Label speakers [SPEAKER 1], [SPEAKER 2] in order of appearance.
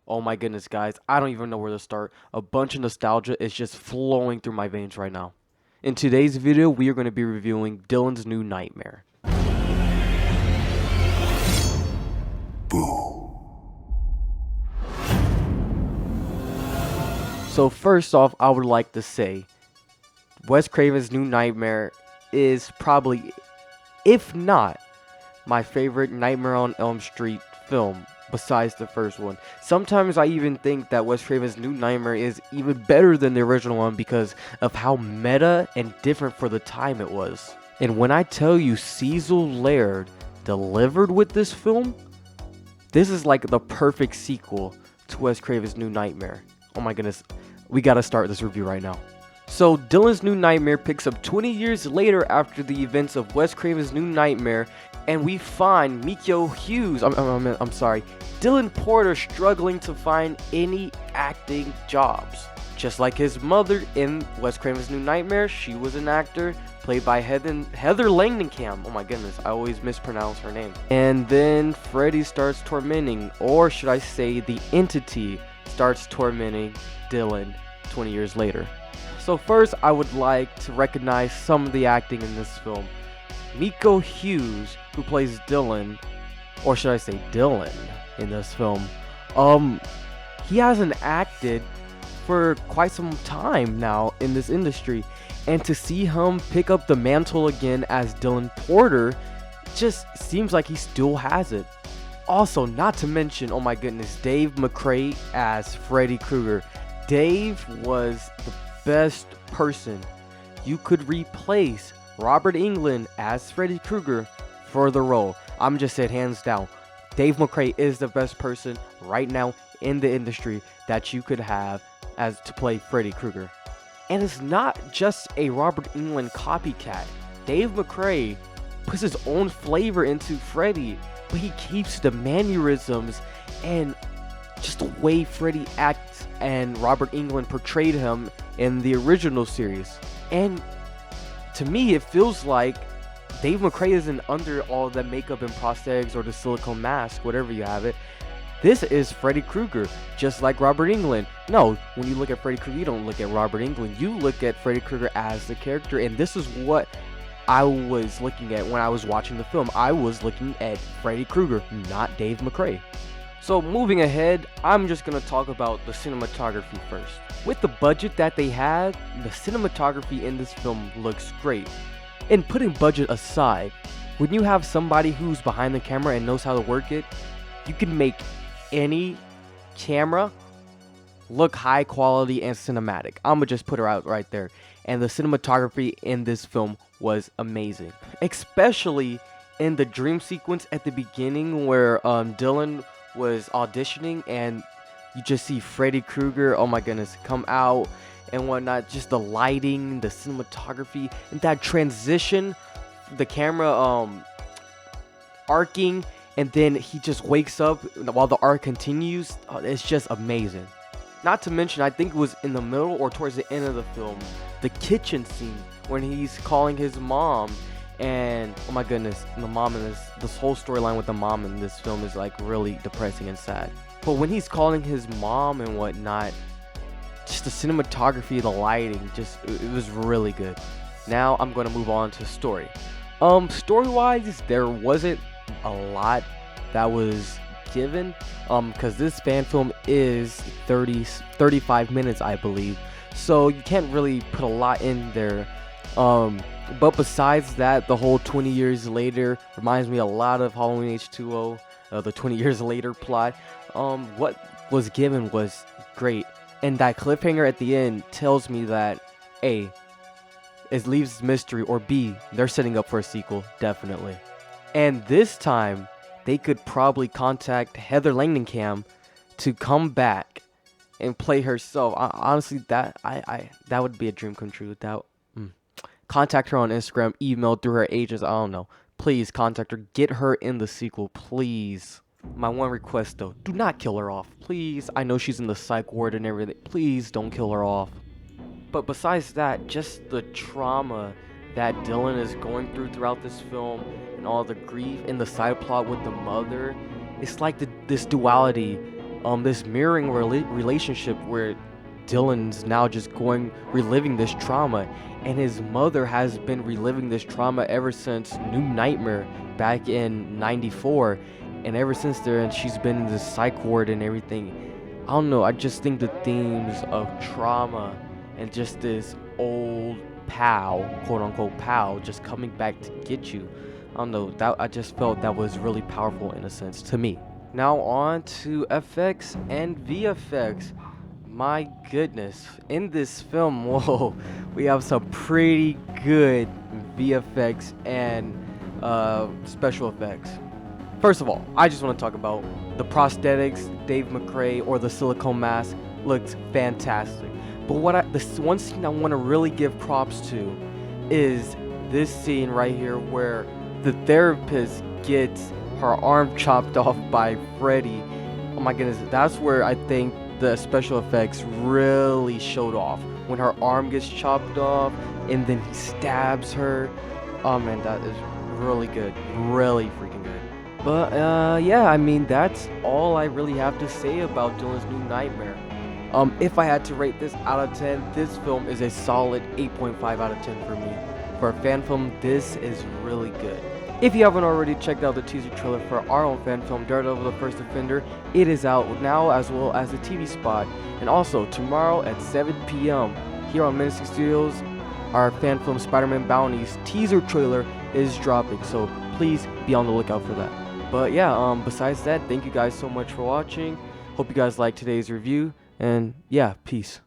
[SPEAKER 1] Oh my goodness, guys, I don't even know where to start. A bunch of nostalgia is just flowing through my veins right now. In today's video, we are going to be reviewing Dylan's New Nightmare. So first off, I would like to say, Wes Craven's New Nightmare is probably, if not, my favorite Nightmare on Elm Street film besides the first one. Sometimes I even think that Wes Craven's New Nightmare is even better than the original one because of how meta and different for the time it was. And when I tell you Cecil Laird delivered with this film, this is like the perfect sequel to Wes Craven's New Nightmare. Oh my goodness, we gotta start this review right now. So Dylan's New Nightmare picks up 20 years later after the events of Wes Craven's New Nightmare, and we find Dylan Porter struggling to find any acting jobs. Just like his mother in Wes Craven's New Nightmare, she was an actor, played by Heather Langenkamp. Oh my goodness, I always mispronounce her name. And then Freddy starts tormenting, or should I say the entity starts tormenting Dylan 20 years later. So first, I would like to recognize some of the acting in this film. Miko Hughes, who plays Dylan, or should I say Dylan, in this film, he hasn't acted for quite some time now in this industry, and to see him pick up the mantle again as Dylan Porter just seems like he still has it. Also, not to mention, oh my goodness, Dave McCray as Freddy Krueger. Dave was the best person you could replace Robert Englund as Freddy Krueger for the role. I'm just saying, hands down, Dave McCray is the best person right now in the industry that you could have as to play Freddy Krueger. And it's not just a Robert Englund copycat. Dave McCray puts his own flavor into Freddy, but he keeps the mannerisms and just the way Freddy acts and Robert Englund portrayed him in the original series. And to me, it feels like Dave McCray isn't under all the makeup and prosthetics or the silicone mask, whatever you have it. This is Freddy Krueger, just like Robert Englund. No, when you look at Freddy Krueger, you don't look at Robert Englund. You look at Freddy Krueger as the character, and this is what I was looking at when I was watching the film. I was looking at Freddy Krueger, not Dave McCray. So moving ahead, I'm just going to talk about the cinematography first. With the budget that they had, the cinematography in this film looks great. And putting budget aside, when you have somebody who's behind the camera and knows how to work it, you can make any camera look high quality and cinematic. I'm gonna just put her out right there. And the cinematography in this film was amazing, especially in the dream sequence at the beginning where Dylan was auditioning and you just see Freddy Krueger, oh my goodness, come out and whatnot. Just the lighting, the cinematography, and that transition, the camera arcing, and then he just wakes up while the arc continues. It's just amazing. Not to mention, I think it was in the middle or towards the end of the film, the kitchen scene when he's calling his mom, and oh my goodness, the mom in this whole storyline with the mom in this film is like really depressing and sad. But when he's calling his mom and whatnot, just the cinematography, the lighting, just it was really good. Now I'm going to move on to story. Story-wise, there wasn't a lot that was given, because this fan film is 35 minutes, I believe. So you can't really put a lot in there. But besides that, the whole 20 years later reminds me a lot of Halloween H2O, the 20 years later plot. What was given was great. And that cliffhanger at the end tells me that A, it leaves mystery, or B, they're setting up for a sequel, definitely. And this time, they could probably contact Heather Langenkamp to come back and play herself. Honestly, that would be a dream come true. Contact her on Instagram, email through her agents. I don't know. Please contact her. Get her in the sequel, please. My one request though, do not kill her off, please. I know she's in the psych ward and everything. Please don't kill her off. But besides that, just the trauma that Dylan is going through throughout this film and all the grief and the side plot with the mother, it's like this duality this mirroring relationship where Dylan's now just reliving this trauma, and his mother has been reliving this trauma ever since New Nightmare back in '94, and ever since then she's been in this psych ward and everything. I don't know, I just think the themes of trauma and just this old pal, quote unquote pal, just coming back to get you. I don't know, that I just felt that was really powerful in a sense to me. Now on to FX and VFX. My goodness, in this film, whoa, we have some pretty good VFX and special effects. First of all, I just want to talk about the prosthetics. Dave McRae, or the silicone mask, looked fantastic. But this one scene I want to really give props to is this scene right here where the therapist gets her arm chopped off by Freddy. Oh my goodness, that's where I think the special effects really showed off, when her arm gets chopped off and then he stabs her. Oh man, that is really good, really freaking good. But yeah, I mean, that's all I really have to say about Dylan's New Nightmare. If I had to rate this out of 10, this film is a solid 8.5 out of 10 for me. For a fan film, this is really good. If you haven't already checked out the teaser trailer for our own fan film, Daredevil the First Offender, it is out now, as well as the TV spot. And also, tomorrow at 7 p.m. here on Menacing Studios, our fan film Spider-Man Bounties teaser trailer is dropping, so please be on the lookout for that. But yeah, besides that, thank you guys so much for watching. Hope you guys liked today's review, and yeah, peace.